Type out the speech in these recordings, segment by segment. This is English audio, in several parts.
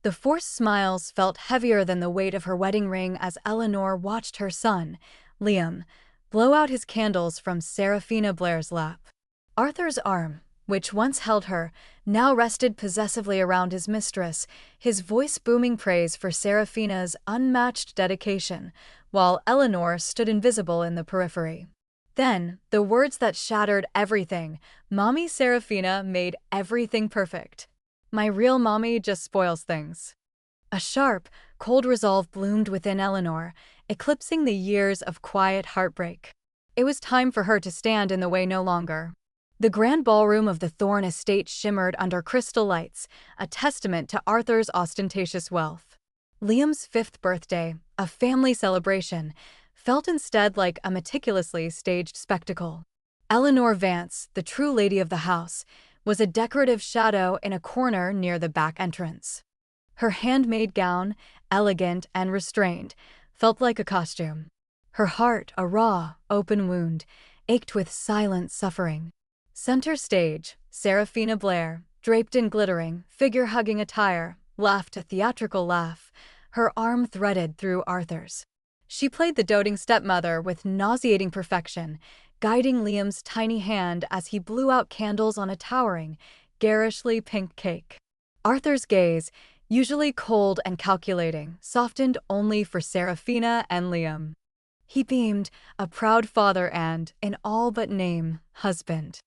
The forced smiles felt heavier than the weight of her wedding ring as Eleanor watched her son, Liam, blow out his candles from Seraphina Blair's lap. Arthur's arm, which once held her, now rested possessively around his mistress, his voice booming praise for Seraphina's unmatched dedication, while Eleanor stood invisible in the periphery. Then, the words that shattered everything. Mommy Seraphina made everything perfect. My real mommy just spoils things. A sharp, cold resolve bloomed within Eleanor, eclipsing the years of quiet heartbreak. It was time for her to stand in the way no longer. The grand ballroom of the Thorne estate shimmered under crystal lights, a testament to Arthur's ostentatious wealth. Liam's 5th birthday, a family celebration, felt instead like a meticulously staged spectacle. Eleanor Vance, the true lady of the house, was a decorative shadow in a corner near the back entrance. Her handmade gown, elegant and restrained, felt like a costume. Her heart, a raw, open wound, ached with silent suffering. Center stage, Seraphina Blair, draped in glittering, figure-hugging attire, laughed a theatrical laugh, her arm threaded through Arthur's. She played the doting stepmother with nauseating perfection, guiding Liam's tiny hand as he blew out candles on a towering, garishly pink cake. Arthur's gaze, usually cold and calculating, softened only for Seraphina and Liam. He beamed, a proud father and, in all but name, husband.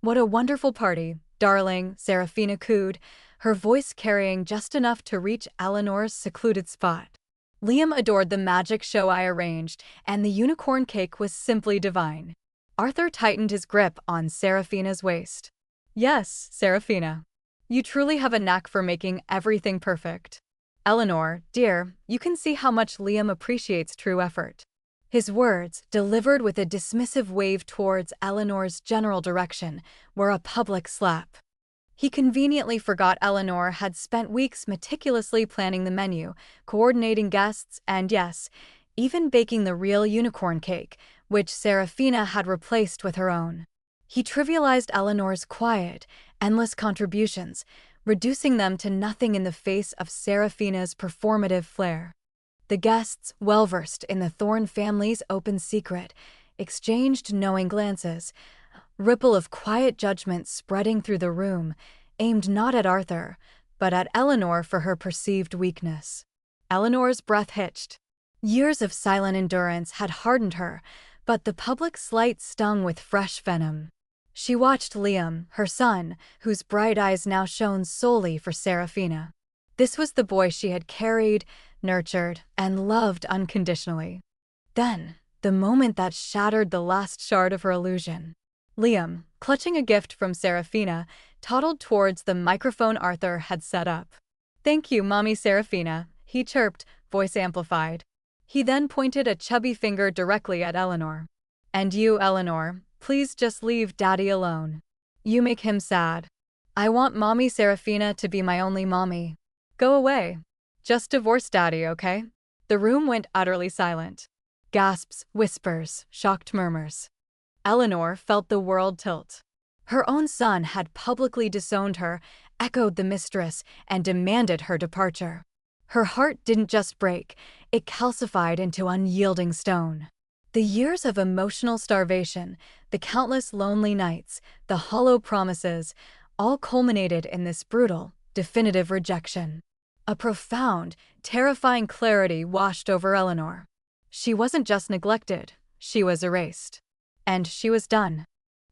"What a wonderful party, darling," Seraphina cooed, her voice carrying just enough to reach Eleanor's secluded spot. Liam adored the magic show I arranged, and the unicorn cake was simply divine. Arthur tightened his grip on Seraphina's waist. "Yes, Seraphina. You truly have a knack for making everything perfect. Eleanor, dear, you can see how much Liam appreciates true effort." His words, delivered with a dismissive wave towards Eleanor's general direction, were a public slap. He conveniently forgot Eleanor had spent weeks meticulously planning the menu, coordinating guests, and yes, even baking the real unicorn cake, which Seraphina had replaced with her own. He trivialized Eleanor's quiet, endless contributions, reducing them to nothing in the face of Seraphina's performative flair. The guests, well-versed in the Thorne family's open secret, exchanged knowing glances, ripple of quiet judgment spreading through the room, aimed not at Arthur, but at Eleanor for her perceived weakness. Eleanor's breath hitched. Years of silent endurance had hardened her, but the public slight stung with fresh venom. She watched Liam, her son, whose bright eyes now shone solely for Seraphina. This was the boy she had carried, nurtured, and loved unconditionally. Then, the moment that shattered the last shard of her illusion. Liam, clutching a gift from Seraphina, toddled towards the microphone Arthur had set up. "Thank you, Mommy Seraphina," he chirped, voice amplified. He then pointed a chubby finger directly at Eleanor. "And you, Eleanor, please just leave Daddy alone. You make him sad. I want Mommy Seraphina to be my only mommy. Go away. Just divorce Daddy, okay?" The room went utterly silent. Gasps, whispers, shocked murmurs. Eleanor felt the world tilt. Her own son had publicly disowned her, echoed the mistress, and demanded her departure. Her heart didn't just break, it calcified into unyielding stone. The years of emotional starvation, the countless lonely nights, the hollow promises, all culminated in this brutal, definitive rejection. A profound, terrifying clarity washed over Eleanor. She wasn't just neglected, she was erased. And she was done.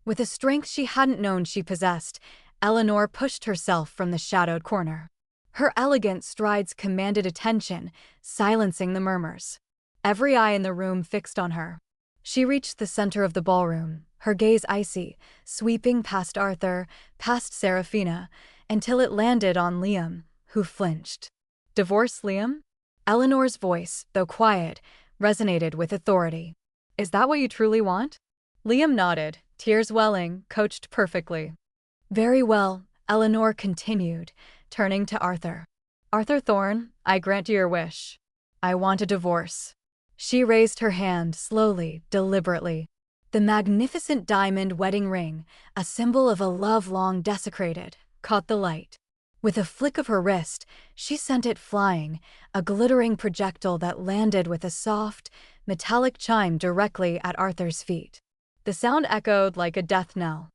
With a strength she hadn't known she possessed, Eleanor pushed herself from the shadowed corner. Her elegant strides commanded attention, silencing the murmurs. Every eye in the room fixed on her. She reached the center of the ballroom, her gaze icy, sweeping past Arthur, past Seraphina, until it landed on Liam, who flinched. "Divorce Liam?" Eleanor's voice, though quiet, resonated with authority. "Is that what you truly want?" Liam nodded, tears welling, coached perfectly. "Very well," Eleanor continued, turning to Arthur. "Arthur Thorne, I grant you your wish. I want a divorce." She raised her hand slowly, deliberately. The magnificent diamond wedding ring, a symbol of a love long desecrated, caught the light. With a flick of her wrist, she sent it flying, a glittering projectile that landed with a soft, metallic chime directly at Arthur's feet. The sound echoed like a death knell.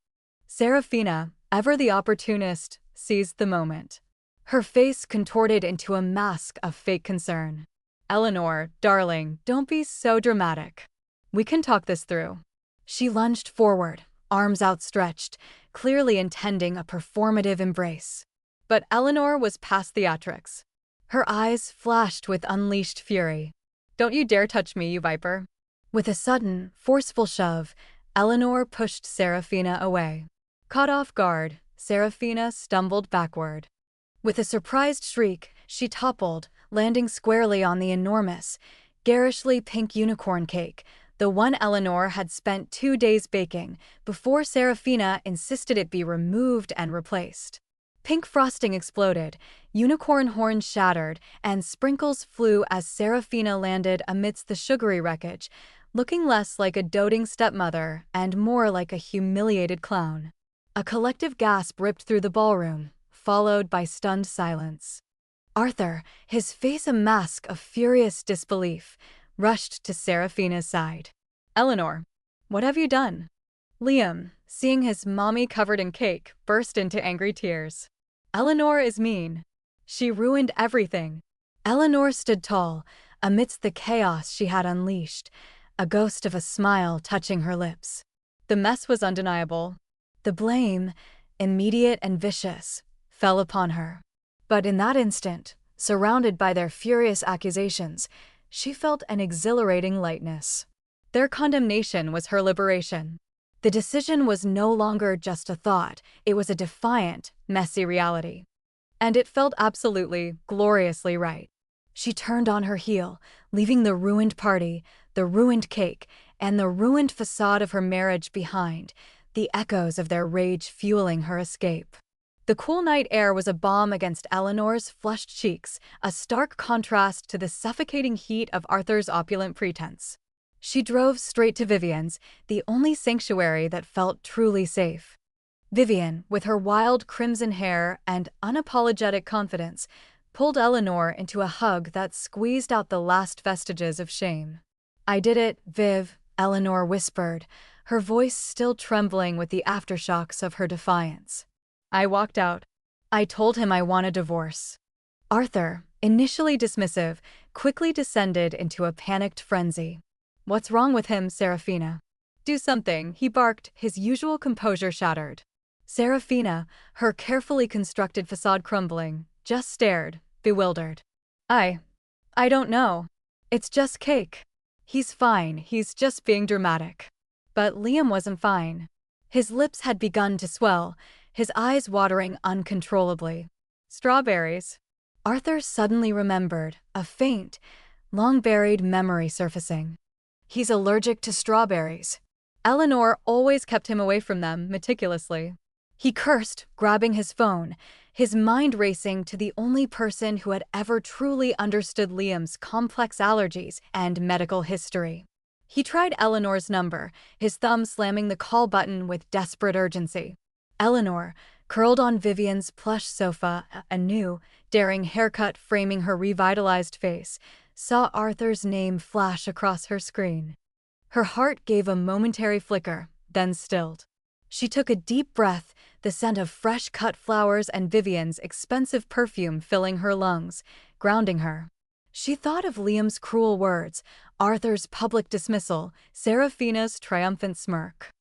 Seraphina, ever the opportunist, seized the moment. Her face contorted into a mask of fake concern. "Eleanor, darling, don't be so dramatic. We can talk this through." She lunged forward, arms outstretched, clearly intending a performative embrace. But Eleanor was past theatrics. Her eyes flashed with unleashed fury. "Don't you dare touch me, you viper." With a sudden, forceful shove, Eleanor pushed Seraphina away. Caught off guard, Seraphina stumbled backward. With a surprised shriek, she toppled, landing squarely on the enormous, garishly pink unicorn cake, the one Eleanor had spent 2 days baking, before Seraphina insisted it be removed and replaced. Pink frosting exploded, unicorn horns shattered, and sprinkles flew as Seraphina landed amidst the sugary wreckage, looking less like a doting stepmother and more like a humiliated clown. A collective gasp ripped through the ballroom, followed by stunned silence. Arthur, his face a mask of furious disbelief, rushed to Seraphina's side. "Eleanor, what have you done?" Liam, seeing his mommy covered in cake, burst into angry tears. "Eleanor is mean. She ruined everything." Eleanor stood tall, amidst the chaos she had unleashed, a ghost of a smile touching her lips. The mess was undeniable. The blame, immediate and vicious, fell upon her. But in that instant, surrounded by their furious accusations, she felt an exhilarating lightness. Their condemnation was her liberation. The decision was no longer just a thought, it was a defiant, messy reality. And it felt absolutely, gloriously right. She turned on her heel, leaving the ruined party, the ruined cake, and the ruined facade of her marriage behind, the echoes of their rage fueling her escape. The cool night air was a balm against Eleanor's flushed cheeks, a stark contrast to the suffocating heat of Arthur's opulent pretense. She drove straight to Vivian's, the only sanctuary that felt truly safe. Vivian, with her wild crimson hair and unapologetic confidence, pulled Eleanor into a hug that squeezed out the last vestiges of shame. "I did it, Viv," Eleanor whispered, her voice still trembling with the aftershocks of her defiance. "I walked out. I told him I want a divorce." Arthur, initially dismissive, quickly descended into a panicked frenzy. "What's wrong with him, Seraphina?" "Do something," he barked, his usual composure shattered. Seraphina, her carefully constructed facade crumbling, just stared, bewildered. I don't know. It's just cake. He's fine, he's just being dramatic." But Liam wasn't fine. His lips had begun to swell, his eyes watering uncontrollably. "Strawberries." Arthur suddenly remembered, a faint, long-buried memory surfacing. "He's allergic to strawberries." Eleanor always kept him away from them meticulously. He cursed, grabbing his phone, his mind racing to the only person who had ever truly understood Liam's complex allergies and medical history. He tried Eleanor's number, his thumb slamming the call button with desperate urgency. Eleanor, curled on Vivian's plush sofa, a new, daring haircut framing her revitalized face, saw Arthur's name flash across her screen. Her heart gave a momentary flicker, then stilled. She took a deep breath, the scent of fresh-cut flowers and Vivian's expensive perfume filling her lungs, grounding her. She thought of Liam's cruel words, Arthur's public dismissal, Seraphina's triumphant smirk.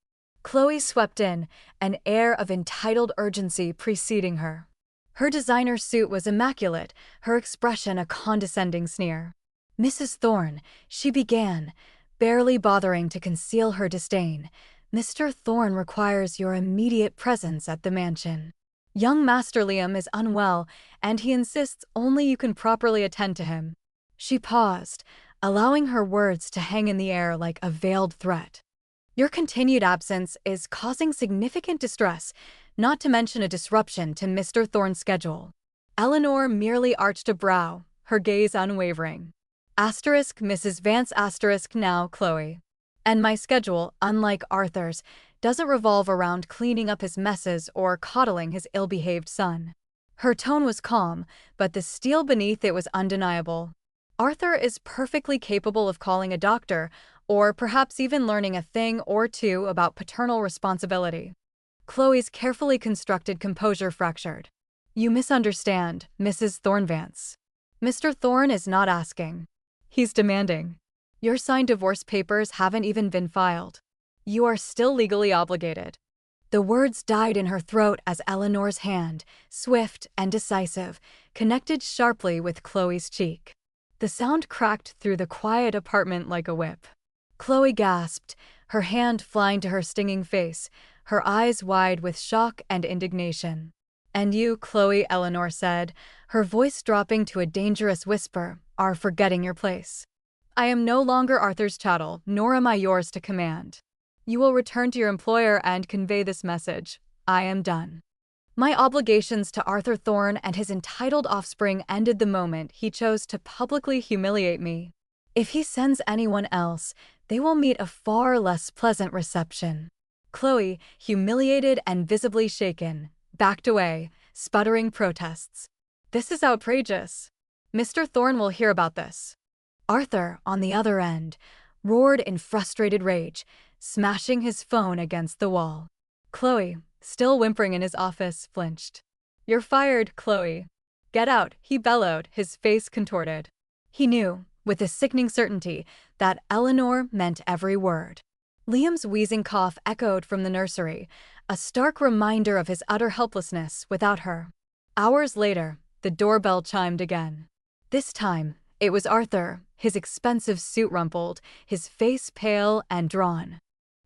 Chloe swept in, an air of entitled urgency preceding her. Her designer suit was immaculate, her expression a condescending sneer. "Mrs. Thorne," she began, barely bothering to conceal her disdain, "Mr. Thorne requires your immediate presence at the mansion. Young Master Liam is unwell, and he insists only you can properly attend to him." She paused, allowing her words to hang in the air like a veiled threat. "Your continued absence is causing significant distress, not to mention a disruption to Mr. Thorne's schedule." Eleanor merely arched a brow, her gaze unwavering. Asterisk Mrs. Vance asterisk now Chloe. "And my schedule, unlike Arthur's, doesn't revolve around cleaning up his messes or coddling his ill-behaved son." Her tone was calm, but the steel beneath it was undeniable. Arthur is perfectly capable of calling a doctor, or perhaps even learning a thing or two about paternal responsibility. Chloe's carefully constructed composure fractured. You misunderstand, Mrs. Vance. Mr. Thorne is not asking. He's demanding. Your signed divorce papers haven't even been filed. You are still legally obligated. The words died in her throat as Eleanor's hand, swift and decisive, connected sharply with Chloe's cheek. The sound cracked through the quiet apartment like a whip. Chloe gasped, her hand flying to her stinging face, her eyes wide with shock and indignation. And you, Chloe, Eleanor said, her voice dropping to a dangerous whisper, are forgetting your place. I am no longer Arthur's chattel, nor am I yours to command. You will return to your employer and convey this message. I am done. My obligations to Arthur Thorne and his entitled offspring ended the moment he chose to publicly humiliate me. If he sends anyone else, they will meet a far less pleasant reception. Chloe, humiliated and visibly shaken, backed away, sputtering protests. This is outrageous. Mr. Thorne will hear about this. Arthur, on the other end, roared in frustrated rage, smashing his phone against the wall. Chloe, still whimpering in his office, flinched. You're fired, Chloe. Get out, he bellowed, his face contorted. He knew, with a sickening certainty, that Eleanor meant every word. Liam's wheezing cough echoed from the nursery, a stark reminder of his utter helplessness without her. Hours later, the doorbell chimed again. This time, it was Arthur, his expensive suit rumpled, his face pale and drawn.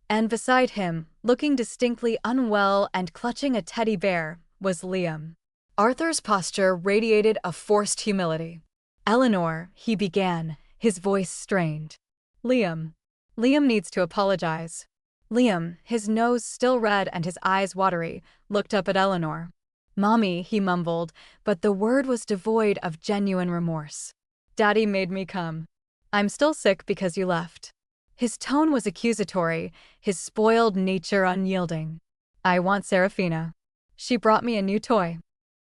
And beside him, looking distinctly unwell and clutching a teddy bear, was Liam. Arthur's posture radiated a forced humility. Eleanor, he began, his voice strained. Liam needs to apologize. Liam, his nose still red and his eyes watery, looked up at Eleanor. Mommy, he mumbled, but the word was devoid of genuine remorse. Daddy made me come. I'm still sick because you left. His tone was accusatory, his spoiled nature unyielding. I want Seraphina. She brought me a new toy.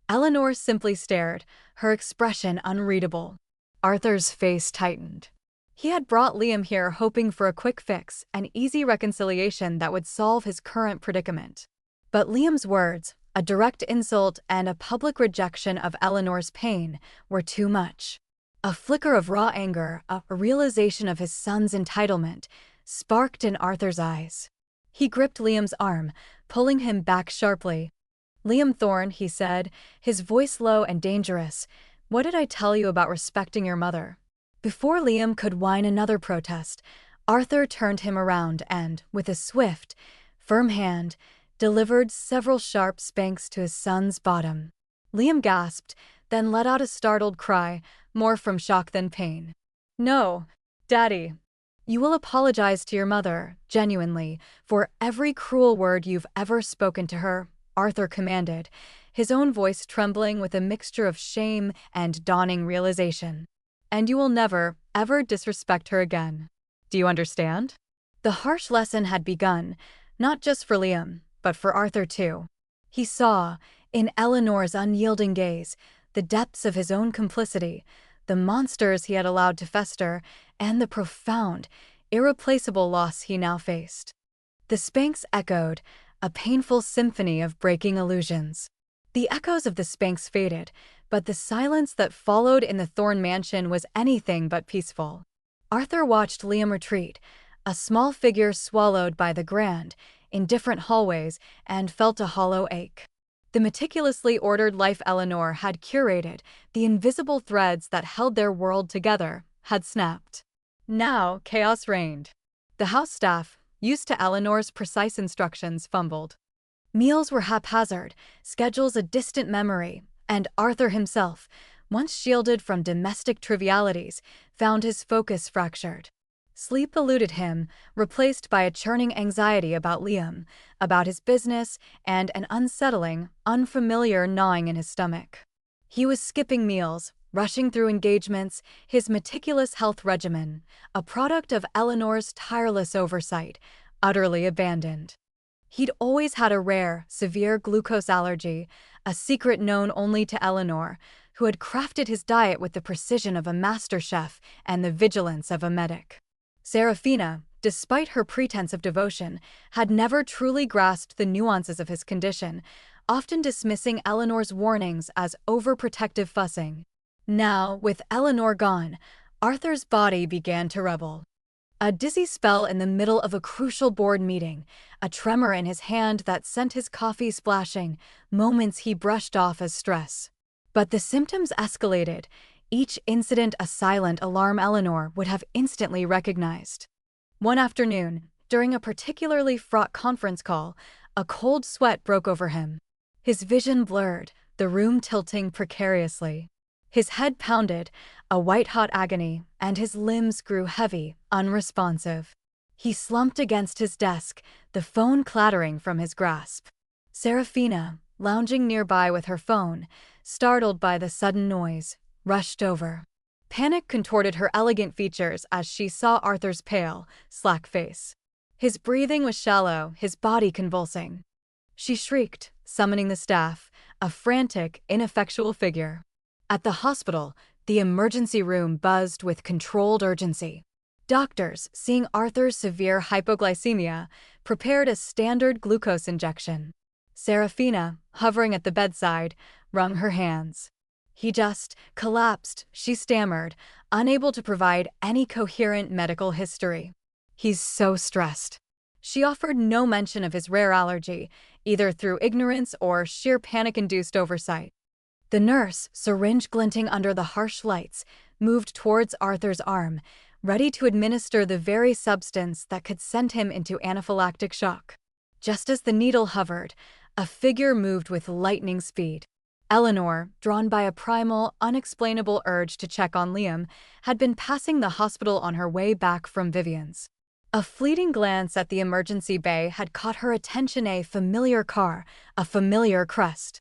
Eleanor simply stared, her expression unreadable. Arthur's face tightened. He had brought Liam here hoping for a quick fix, an easy reconciliation that would solve his current predicament. But Liam's words, a direct insult and a public rejection of Eleanor's pain, were too much. A flicker of raw anger, a realization of his son's entitlement, sparked in Arthur's eyes. He gripped Liam's arm, pulling him back sharply. Liam Thorne, he said, his voice low and dangerous, what did I tell you about respecting your mother? Before Liam could whine another protest, Arthur turned him around and, with a swift, firm hand, delivered several sharp spanks to his son's bottom. Liam gasped, then let out a startled cry, more from shock than pain. No, Daddy. You will apologize to your mother, genuinely, for every cruel word you've ever spoken to her, Arthur commanded, his own voice trembling with a mixture of shame and dawning realization. And you will never, ever disrespect her again. Do you understand? The harsh lesson had begun, not just for Liam, but for Arthur too. He saw, in Eleanor's unyielding gaze, the depths of his own complicity, the monsters he had allowed to fester, and the profound, irreplaceable loss he now faced. The spanks echoed, a painful symphony of breaking illusions. The echoes of the spanks faded, but the silence that followed in the Thorne mansion was anything but peaceful. Arthur watched Liam retreat, a small figure swallowed by the grand, indifferent hallways, and felt a hollow ache. The meticulously ordered life Eleanor had curated, the invisible threads that held their world together, had snapped. Now chaos reigned. The house staff, used to Eleanor's precise instructions, fumbled. Meals were haphazard, schedules a distant memory, and Arthur himself, once shielded from domestic trivialities, found his focus fractured. Sleep eluded him, replaced by a churning anxiety about Liam, about his business, and an unsettling, unfamiliar gnawing in his stomach. He was skipping meals, rushing through engagements, his meticulous health regimen, a product of Eleanor's tireless oversight, utterly abandoned. He'd always had a rare, severe glucose allergy, a secret known only to Eleanor, who had crafted his diet with the precision of a master chef and the vigilance of a medic. Seraphina, despite her pretense of devotion, had never truly grasped the nuances of his condition, often dismissing Eleanor's warnings as overprotective fussing. Now, with Eleanor gone, Arthur's body began to rebel. A dizzy spell in the middle of a crucial board meeting, a tremor in his hand that sent his coffee splashing, moments he brushed off as stress. But the symptoms escalated, each incident a silent alarm Eleanor would have instantly recognized. One afternoon, during a particularly fraught conference call, a cold sweat broke over him. His vision blurred, the room tilting precariously. His head pounded, a white-hot agony, and his limbs grew heavy, unresponsive. He slumped against his desk, the phone clattering from his grasp. Seraphina, lounging nearby with her phone, startled by the sudden noise, rushed over. Panic contorted her elegant features as she saw Arthur's pale, slack face. His breathing was shallow, his body convulsing. She shrieked, summoning the staff, a frantic, ineffectual figure. At the hospital, the emergency room buzzed with controlled urgency. Doctors, seeing Arthur's severe hypoglycemia, prepared a standard glucose injection. Seraphina, hovering at the bedside, wrung her hands. He just collapsed, she stammered, unable to provide any coherent medical history. He's so stressed. She offered no mention of his rare allergy, either through ignorance or sheer panic-induced oversight. The nurse, syringe glinting under the harsh lights, moved towards Arthur's arm, ready to administer the very substance that could send him into anaphylactic shock. Just as the needle hovered, a figure moved with lightning speed. Eleanor, drawn by a primal, unexplainable urge to check on Liam, had been passing the hospital on her way back from Vivian's. A fleeting glance at the emergency bay had caught her attention, a familiar car, a familiar crest.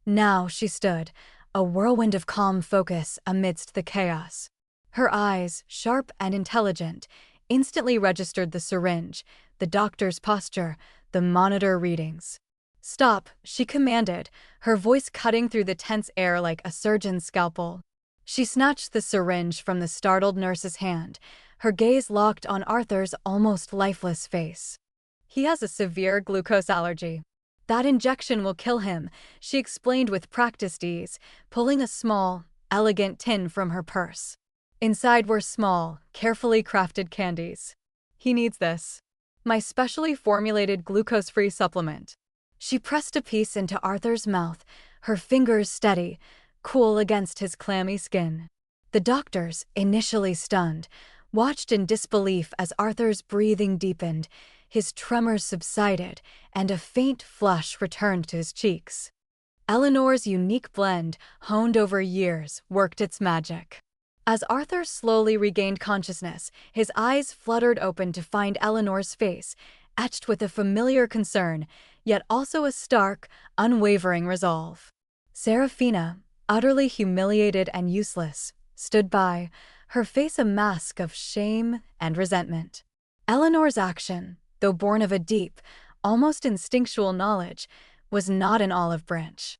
Now she stood, a whirlwind of calm focus amidst the chaos. Her eyes, sharp and intelligent, instantly registered the syringe, the doctor's posture, the monitor readings. "Stop," she commanded, her voice cutting through the tense air like a surgeon's scalpel. She snatched the syringe from the startled nurse's hand, her gaze locked on Arthur's almost lifeless face. "He has a severe glucose allergy. That injection will kill him," she explained with practiced ease, pulling a small, elegant tin from her purse. Inside were small, carefully crafted candies. "He needs this. My specially formulated glucose-free supplement." She pressed a piece into Arthur's mouth, her fingers steady, cool against his clammy skin. The doctors, initially stunned, watched in disbelief as Arthur's breathing deepened, his tremors subsided, and a faint flush returned to his cheeks. Eleanor's unique blend, honed over years, worked its magic. As Arthur slowly regained consciousness, his eyes fluttered open to find Eleanor's face, etched with a familiar concern, yet also a stark, unwavering resolve. Seraphina, utterly humiliated and useless, stood by, her face a mask of shame and resentment. Eleanor's action, though born of a deep, almost instinctual knowledge, was not an olive branch.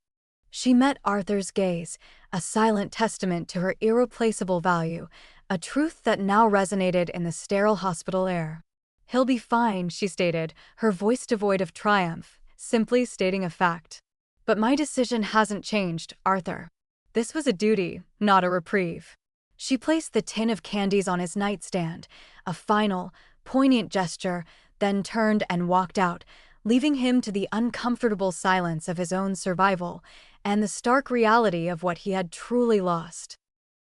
She met Arthur's gaze, a silent testament to her irreplaceable value, a truth that now resonated in the sterile hospital air. "He'll be fine," she stated, her voice devoid of triumph, simply stating a fact. "But my decision hasn't changed, Arthur. This was a duty, not a reprieve." She placed the tin of candies on his nightstand, a final, poignant gesture, then turned and walked out, leaving him to the uncomfortable silence of his own survival and the stark reality of what he had truly lost.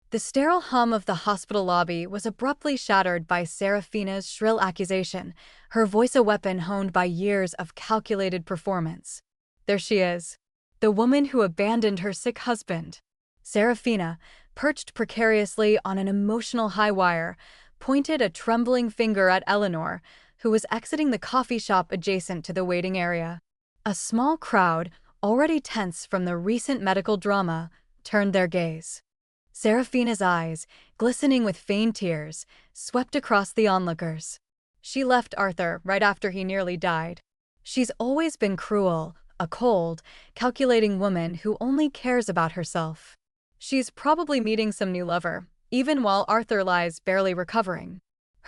The sterile hum of the hospital lobby was abruptly shattered by Seraphina's shrill accusation, her voice a weapon honed by years of calculated performance. "There she is. The woman who abandoned her sick husband." Seraphina, perched precariously on an emotional high wire, pointed a trembling finger at Eleanor, who was exiting the coffee shop adjacent to the waiting area. A small crowd, already tense from the recent medical drama, turned their gaze. Seraphina's eyes, glistening with feigned tears, swept across the onlookers. "She left Arthur right after he nearly died. She's always been cruel, a cold, calculating woman who only cares about herself. She's probably meeting some new lover, even while Arthur lies barely recovering.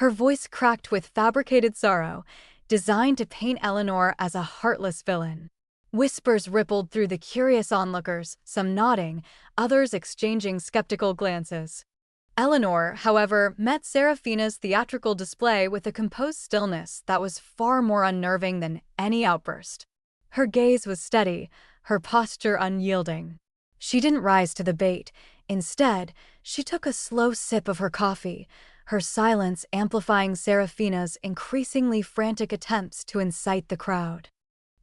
Her voice cracked with fabricated sorrow, designed to paint Eleanor as a heartless villain. Whispers rippled through the curious onlookers, some nodding, others exchanging skeptical glances. Eleanor, however, met Seraphina's theatrical display with a composed stillness that was far more unnerving than any outburst. Her gaze was steady, her posture unyielding. She didn't rise to the bait. Instead, she took a slow sip of her coffee, her silence amplifying Seraphina's increasingly frantic attempts to incite the crowd.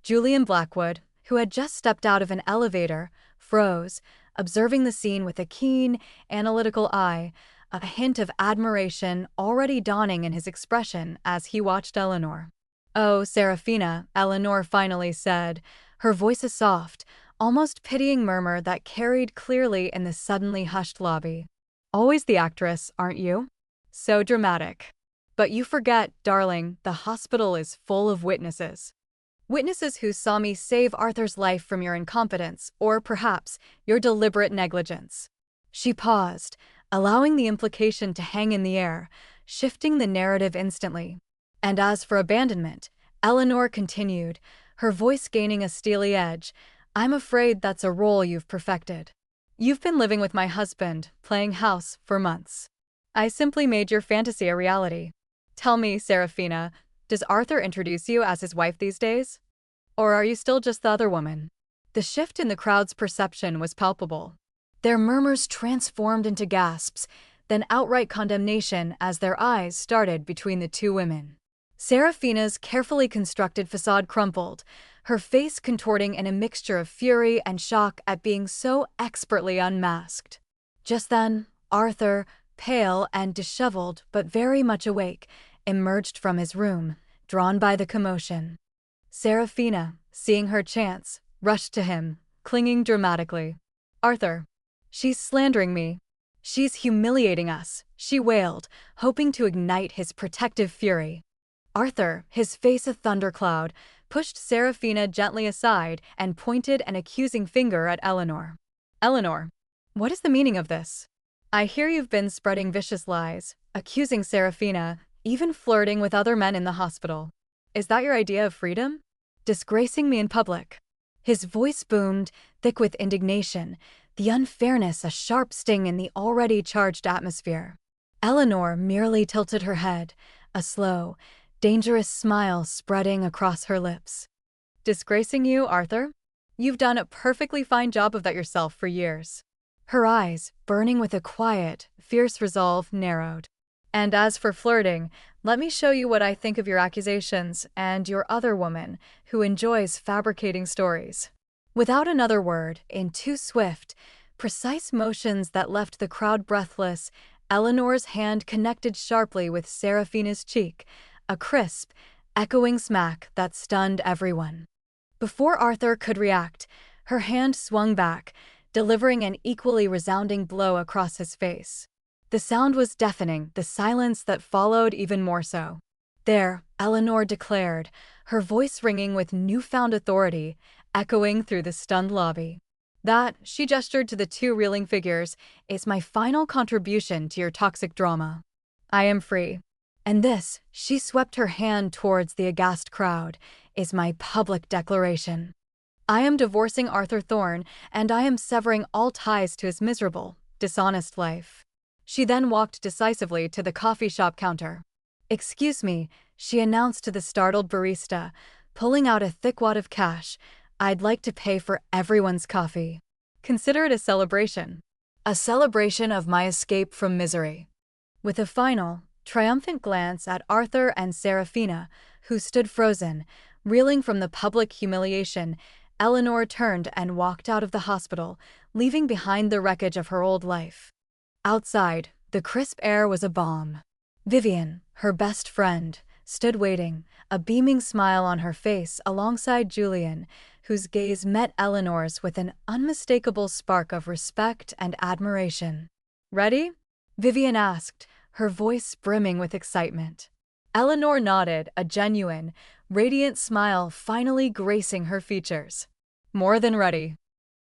Julian Blackwood, who had just stepped out of an elevator, froze, observing the scene with a keen, analytical eye, a hint of admiration already dawning in his expression as he watched Eleanor. "Oh, Seraphina," Eleanor finally said, her voice a soft, almost pitying murmur that carried clearly in the suddenly hushed lobby. "Always the actress, aren't you? So dramatic. But you forget, darling, the hospital is full of witnesses. Witnesses who saw me save Arthur's life from your incompetence, or perhaps your deliberate negligence." She paused, allowing the implication to hang in the air, shifting the narrative instantly. "And as for abandonment," Eleanor continued, her voice gaining a steely edge, "I'm afraid that's a role you've perfected. You've been living with my husband, playing house, for months. I simply made your fantasy a reality. Tell me, Seraphina, does Arthur introduce you as his wife these days? Or are you still just the other woman?" The shift in the crowd's perception was palpable. Their murmurs transformed into gasps, then outright condemnation as their eyes started between the two women. Seraphina's carefully constructed facade crumpled, her face contorting in a mixture of fury and shock at being so expertly unmasked. Just then, Arthur, pale and disheveled but very much awake, emerged from his room, drawn by the commotion. Seraphina, seeing her chance, rushed to him, clinging dramatically. "Arthur, she's slandering me. She's humiliating us," she wailed, hoping to ignite his protective fury. Arthur, his face a thundercloud, pushed Seraphina gently aside and pointed an accusing finger at Eleanor. "Eleanor, what is the meaning of this? I hear you've been spreading vicious lies, accusing Seraphina, even flirting with other men in the hospital. Is that your idea of freedom? Disgracing me in public?" His voice boomed, thick with indignation, the unfairness a sharp sting in the already charged atmosphere. Eleanor merely tilted her head, a slow, dangerous smile spreading across her lips. "Disgracing you, Arthur? You've done a perfectly fine job of that yourself for years." Her eyes, burning with a quiet, fierce resolve, narrowed. "And as for flirting, let me show you what I think of your accusations and your other woman, who enjoys fabricating stories." Without another word, in two swift, precise motions that left the crowd breathless, Eleanor's hand connected sharply with Seraphina's cheek, a crisp, echoing smack that stunned everyone. Before Arthur could react, her hand swung back, delivering an equally resounding blow across his face. The sound was deafening, the silence that followed even more so. "There," Eleanor declared, her voice ringing with newfound authority, echoing through the stunned lobby. "That," she gestured to the two reeling figures, "is my final contribution to your toxic drama. I am free. And this," she swept her hand towards the aghast crowd, "is my public declaration. I am divorcing Arthur Thorne, and I am severing all ties to his miserable, dishonest life." She then walked decisively to the coffee shop counter. "Excuse me," she announced to the startled barista, pulling out a thick wad of cash, "I'd like to pay for everyone's coffee. Consider it a celebration. A celebration of my escape from misery." With a final, triumphant glance at Arthur and Seraphina, who stood frozen, reeling from the public humiliation, Eleanor turned and walked out of the hospital, leaving behind the wreckage of her old life. Outside, the crisp air was a balm. Vivian, her best friend, stood waiting, a beaming smile on her face alongside Julian, whose gaze met Eleanor's with an unmistakable spark of respect and admiration. "Ready?" Vivian asked, her voice brimming with excitement. Eleanor nodded, a genuine, radiant smile finally gracing her features. More than ready.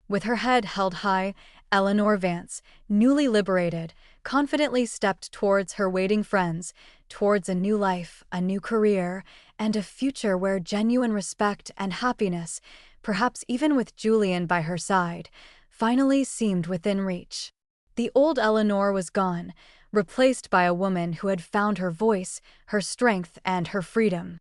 With her head held high, Eleanor Vance, newly liberated, confidently stepped towards her waiting friends, towards a new life, a new career, and a future where genuine respect and happiness, perhaps even with Julian by her side, finally seemed within reach. The old Eleanor was gone, replaced by a woman who had found her voice, her strength, and her freedom.